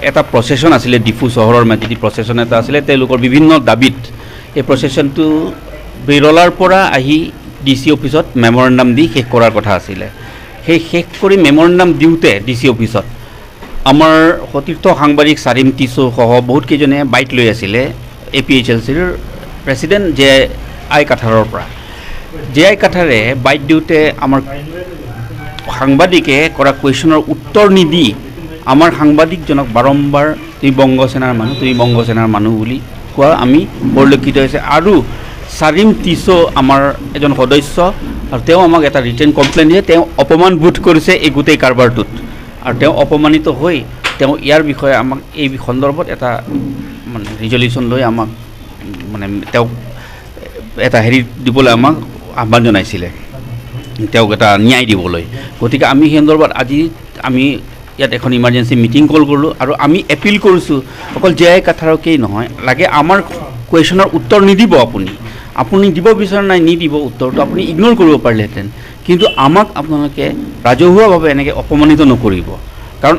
এটা প্ৰচেছন আছিলে ডিফু চহৰৰ মাজেদি প্ৰচেছন এটা আছিলে তেওঁলোকৰ বিভিন্ন দাবীত এই প্ৰচেছনটো বিৰলাৰ পৰা আহি DC অফিচত মেমৰেণ্ডাম দি শেষ কৰাৰ কথা আছিলে সেই শেষ কৰি মেমৰেণ্ডাম দিওঁতে DC অফিচত আমাৰ সতীৰ্থ সাংবাদিক চাৰিম টিছু সহ বহুত কেইজনে বাইট লৈ আছিলে APHLCৰ প্ৰেছিডেণ্ট JI কাঠাৰৰ পৰা JI কাঠাৰে বাইট দিওঁতে আমাৰ সাংবাদিকে কৰা কুৱেশ্যনৰ উত্তৰ নিদি আমাৰ সাংবাদিকজনক বাৰম্বাৰ তুমি বংগসেনাৰ মানুহ বুলি কোৱা আমি পৰিলক্ষিত হৈছে আৰু চাৰিম টিছু আমাৰ এজন সদস্য আৰু তেওঁ আমাক এটা ৰিটেন কমপ্লেইন দিয়ে তেওঁ অপমান বোধ কৰিছে এই গোটেই কাৰবাৰটোত আৰু তেওঁ অপমানিত হৈ তেওঁ ইয়াৰ বিষয়ে আমাক এই সন্দৰ্ভত এটা মানে ৰিজলিউশ্যন লৈ আমাক মানে তেওঁক এটা হেৰি দিবলৈ আমাক আহ্বান জনাইছিলে তেওঁক এটা ন্যায় দিবলৈ গতিকে আমি সেই সন্দৰ্ভত আজি আমি ইয়াত এখন ইমাৰ্জেঞ্চি মিটিং কল কৰিলোঁ আৰু আমি এপিল কৰিছোঁ অকল JI কাঠাৰকেই নহয় লাগে আমাৰ কুৱেশ্যনৰ উত্তৰ নিদিব আপুনি দিব বিচৰা নাই নিদিব উত্তৰটো আপুনি ইগন'ৰ কৰিব পাৰিলেহেঁতেন কিন্তু আমাক আপোনালোকে ৰাজহুৱাভাৱে এনেকৈ অপমানিত নকৰিব কাৰণ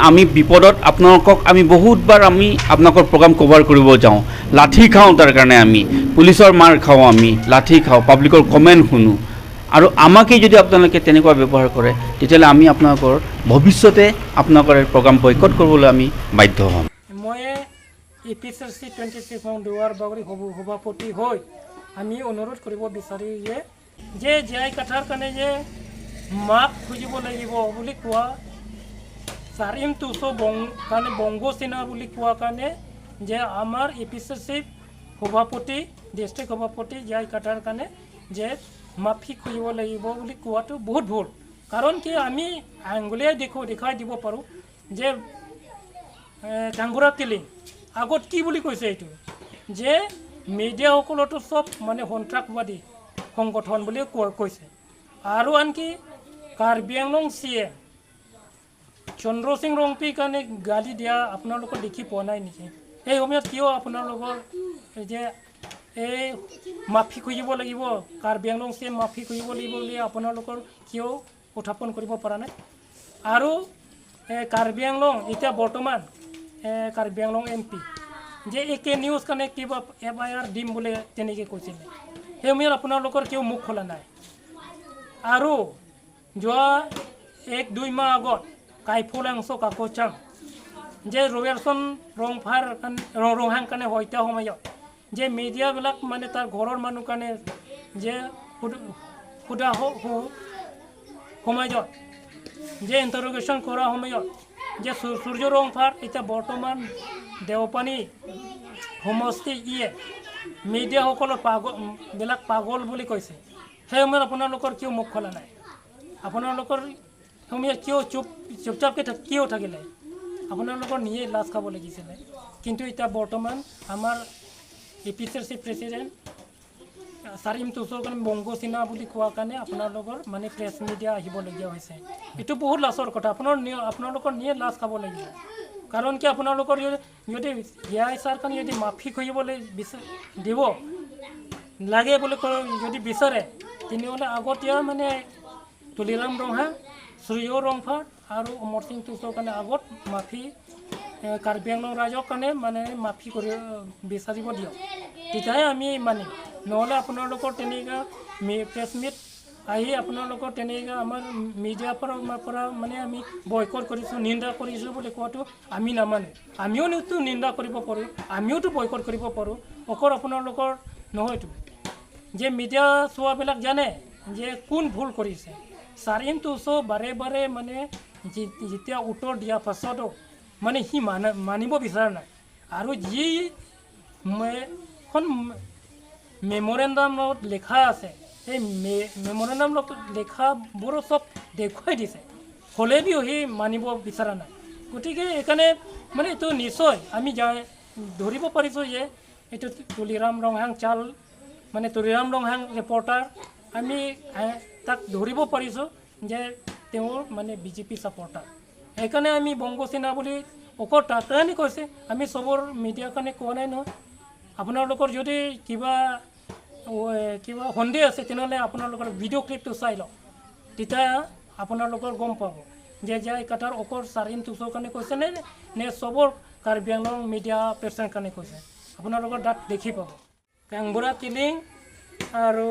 আমি বিপদত আপোনালোকক আমি বহুতবাৰ আমি আপোনালোকৰ প্ৰগ্ৰাম কভাৰ কৰিব যাওঁ লাঠি খাওঁ তাৰ কাৰণে আমি পুলিচৰ মাৰ খাওঁ আমি লাঠি খাওঁ পাব্লিকৰ কমেণ্ট শুনো আৰু আমাকেই যদি আপোনালোকে তেনেকুৱা ব্যৱহাৰ কৰে তেতিয়াহ'লে আমি আপোনালোকৰ ভৱিষ্যতে আপোনালোকৰ প্ৰগ্ৰাম বয়কট কৰিবলৈ আমি বাধ্য হ'ম মই APHLC 26 নং দুৱাৰ বাগৰি সভাপতি হৈ আমি অনুৰোধ কৰিব বিচাৰি যে JI কাঠাৰ কাৰণে যে মাপ খুজিব লাগিব বুলি কোৱা চাৰিম টিছু কাৰণে বংগসেনা বুলি কোৱা কাৰণে যে আমাৰ APHLC সভাপতি ডিষ্ট্ৰিক্ট সভাপতি JI কাঠাৰ কাৰণে যে মাফি খুজিব লাগিব বুলি কোৱাটো বহুত ভুল কাৰণ কি আমি আঙুলিয়াই দেখাই দিব পাৰোঁ যে ডাংগুৰা কিলিং আগত কি বুলি কৈছে এইটো যে মিডিয়াসকলতো চব মানে সন্ত্ৰাসবাদী সংগঠন বুলি কৈছে আৰু আনকি কাৰ্বি আংলং CM চন্দ্ৰ সিং ৰংপিৰ কাৰণে গালি দিয়া আপোনালোকৰ দেখি পোৱা নাই নেকি এই সময়ত কিয় আপোনালোকৰ যে এই মাফি খুজিব লাগিব কাৰ্বি আংলং CM মাফি খুজিব লাগিব বুলি আপোনালোকৰ কিয় উত্থাপন কৰিব পৰা নাই আৰু কাৰ্বি আংলং এতিয়া বৰ্তমান কাৰ্বি আংলং MP যে AK নিউজ কাৰণে কিবা FIR দিম বুলি তেনেকৈ কৈছিলে সেই সময়ত আপোনালোকৰ কিয় মুখ খোলা নাই আৰু যোৱা 1-2 মাহ আগত কাইফুলাংছ কাকচাং যে ৰয়েলছন ৰংহাং কাৰণে হত্যা সময়ত যে মিডিয়াবিলাক মানে তাৰ ঘৰৰ মানুহ কাৰণে যে সোধা সময়ত যে ইণ্টাৰগেশ্যন কৰা সময়ত যে সূৰ্য ৰংফাৰ এতিয়া বৰ্তমান দেওপানী সমষ্টি মিডিয়াসকলৰ পাগল বুলি কৈছে সেই সময়ত আপোনালোকৰ কিয় মুখ খোলা নাই আপোনালোকৰ সময়ত কিয় চুপচাপকৈ কিয় থাকিলে আপোনালোকৰ নিজে লাজ খাব লাগিছিলে কিন্তু এতিয়া বৰ্তমান আমাৰ APHLC প্ৰেছিডেণ্ট চাৰিম টিছুৰ কাৰণে বংগসেনা বুলি কোৱা কাৰণে আপোনালোকৰ মানে প্ৰেছ মিডিয়া আহিবলগীয়া হৈছে এইটো বহুত লাজৰ কথা আপোনালোকৰ নিজে লাজ খাব লাগিব কাৰণ কি আপোনালোকৰ যদি JI ছাৰ কাৰণে যদি মাফি খুজিবলৈ দিব লাগে বুলি যদি বিচাৰে তেনেহ'লে আগতীয়া মানে তুলিৰাম ৰংহাং সূৰ্য ৰংফাৰ আৰু অমৰ সিং টিছুৰ কাৰণে আগত মাফি কাৰ্বি আংলং ৰাইজৰ কাৰণে মানে মাফি কৰি বিচাৰিব দিয়ক তেতিয়াহে আমি মানিম নহ'লে আপোনালোকৰ তেনেকুৱা প্ৰেছ মিট আহি আপোনালোকৰ তেনেকুৱা আমাৰ মিডিয়াৰ পৰা মানে আমি বয়কট কৰিছোঁ নিন্দা কৰিছোঁ বুলি কোৱাটো আমি নামানো আমিওতো নিন্দা কৰিব পাৰোঁ আমিওতো বয়কট কৰিব পাৰোঁ অকল আপোনালোকৰ নহয়তো যে মিডিয়া চোৱাবিলাক জানে যে কোন ভুল কৰিছে চাৰিম টিছু বাৰে মানে যেতিয়া উত্তৰ দিয়াৰ পাছতো মানে সি মানিব বিচৰা নাই আৰু যি এখন মেমৰেণ্ডামত লিখা আছে সেই মেমৰেণ্ডামত লিখাবোৰো চব দেখুৱাই দিছে হ'লেও সি মানিব বিচৰা নাই গতিকে এইকাৰণে মানে এইটো নিশ্চয় আমি ধৰিব পাৰিছোঁ যে এইটো তুলিৰাম ৰংহাং চাল মানে তুলিৰাম ৰংহাং ৰিপৰ্টাৰ আমি তাক ধৰিব পাৰিছোঁ যে তেওঁৰ মানে BJP ছাপৰ্টাৰ সেইকাৰণে আমি বংগসেনা বুলি অকল তাতে কৈছে আমি চবৰ মিডিয়াৰ কাৰণে কোৱা নাই নহয় আপোনালোকৰ যদি কিবা সন্দেহ আছে তেনেহ'লে আপোনালোকৰ ভিডিঅ' ক্লিপটো চাই লওক তেতিয়া আপোনালোকৰ গম পাব যে কথাৰ অকল চাৰিন তুচৰ কাৰণে কৈছে নে চবৰ কাৰ্বি আংলং মিডিয়া পাৰ্চন কাৰণে কৈছে আপোনালোকৰ তাত দেখি পাব কাংবুৰা কিলিং আৰু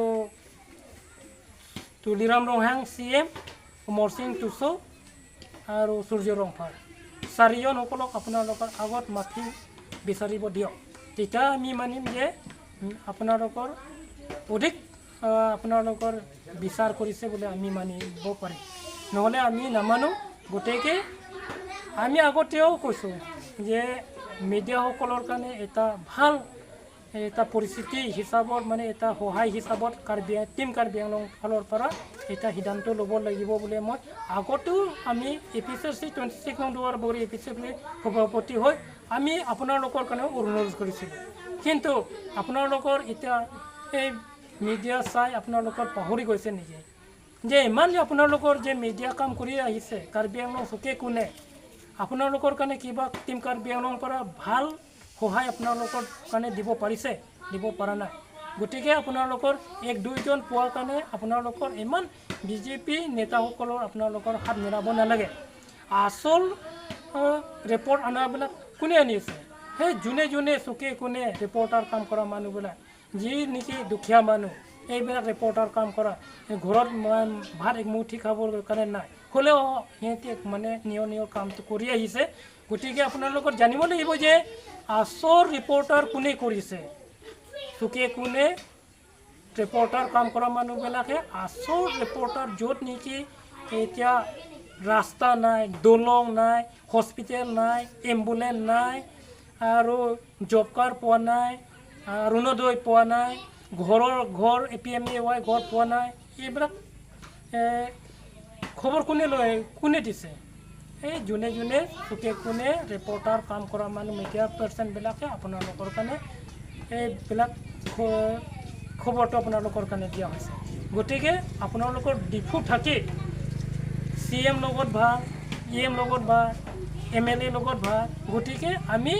তুলিৰাম ৰংহাং CM মৰচিং তুচো আৰু সূৰ্য ৰংফাৰ চাৰিজনসকলক আপোনালোকৰ আগত মাতি বিচাৰিব দিয়ক তেতিয়া আমি মানিম যে আপোনালোকৰ অধিক আপোনালোকৰ বিচাৰ কৰিছে বুলি আমি মানিব পাৰিম নহ'লে আমি নামানো গতিকে আমি আগতেও কৈছোঁ যে মিডিয়াসকলৰ কাৰণে এটা ভাল এটা পৰিস্থিতি হিচাপত মানে এটা সহায় হিচাপত টিম কাৰ্বি আংলং ফালৰ পৰা এটা সিদ্ধান্ত ল'ব লাগিব বুলি মই আগতেও আমি APCC 26 নং দুৱাৰ বগৰী APCC সভাপতি হৈ আমি আপোনালোকৰ কাৰণেও অনুৰোধ কৰিছিলোঁ কিন্তু আপোনালোকৰ এতিয়া এই মিডিয়া চাই আপোনালোকৰ পাহৰি গৈছে নেকি যে ইমান যে আপোনালোকৰ যে মিডিয়া কাম কৰি আহিছে কাৰ্বি আংলং চুকে কোণে আপোনালোকৰ কাৰণে কিবা টিম কাৰ্বি আংলং পৰা ভাল সহায় আপোনালোকৰ কাৰণে দিব পাৰিছে দিব পৰা নাই গতিকে আপোনালোকৰ এক দুইজন পোৱাৰ কাৰণে আপোনালোকৰ ইমান বিজেপি নেতাসকলৰ আপোনালোকৰ হাত মিলাব নালাগে আচল ৰিপৰ্ট আনাবিলাক কোনে আনিছে সেই যোনে যোনে চুকে কোণে ৰিপৰ্টাৰ কাম কৰা মানুহবিলাক যি নেকি দুখীয়া মানুহ এইবিলাক ৰিপৰ্টাৰ কাম কৰা ঘৰত ভাত একমুঠি খাবৰ কাৰণে নাই হ'লেও সিহঁতে মানে নিয়ৰ কামটো কৰি আহিছে গতিকে আপোনালোকৰ জানিব লাগিব যে আচল ৰিপৰ্টাৰ কোনে কৰিছে চুকে কোণে ৰিপৰ্টাৰ কাম কৰা মানুহবিলাকে আচল ৰিপৰ্টাৰ য'ত নেকি এতিয়া ৰাস্তা নাই দলং নাই হস্পিটেল নাই এম্বুলেন্স নাই আৰু জব কাৰ্ড পোৱা নাই অৰুণোদয় পোৱা নাই ঘৰ APMAY ঘৰ পোৱা নাই এইবিলাক খবৰ কোনে দিছে এই যোনে যোনে চুকে কোণে ৰিপৰ্টাৰ কাম কৰা মানুহ মিডিয়া পাৰ্চনবিলাকে আপোনালোকৰ কাৰণে এইবিলাক খবৰটো আপোনালোকৰ কাৰণে দিয়া হৈছে গতিকে আপোনালোকৰ ডিফু থাকি CM লগত ভাল EM লগত ভাল MLA লগত ভাল গতিকে আমি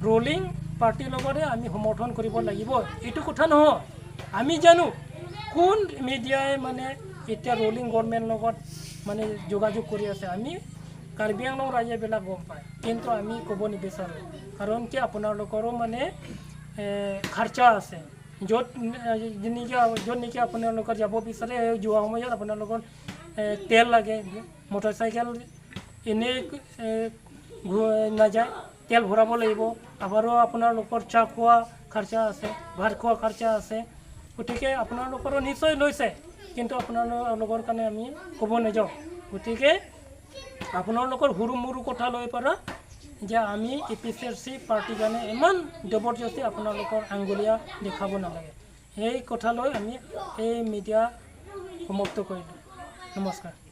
ৰোলিং পাৰ্টিৰ লগতে আমি সমৰ্থন কৰিব লাগিব এইটো কথা নহয় আমি জানো কোন মিডিয়াই মানে এতিয়া ৰোলিং গভৰ্ণমেণ্ট লগত মানে যোগাযোগ কৰি আছে আমি কাৰ্বি আংলং ৰাইজবিলাক গম পায় কিন্তু আমি ক'ব নিবিচাৰোঁ কাৰণ কি আপোনালোকৰো মানে খৰচা আছে য'ত নেকি আপোনালোকৰ যাব বিচাৰে যোৱা সময়ত আপোনালোকৰ তেল লাগে মটৰচাইকেল এনেই নাযায় তেল ভৰাব লাগিব আবাৰো আপোনালোকৰ চাহ খোৱা খৰচা আছে ভাত খোৱা খৰচা আছে গতিকে আপোনালোকৰো নিশ্চয় লৈছে কিন্তু আপোনালোকৰ কাৰণে আমি ক'ব নাযাওঁ গতিকে আপোনালোকৰ সৰু মৰু কথা লৈ পৰা যে আমি APCC পাৰ্টিৰ কাৰণে ইমান জবৰদস্তি আপোনালোকৰ আঙুলীয়া দেখাব নালাগে এই কথা লৈ আমি এই মিডিয়া সমাপ্ত কৰিলোঁ নমস্কাৰ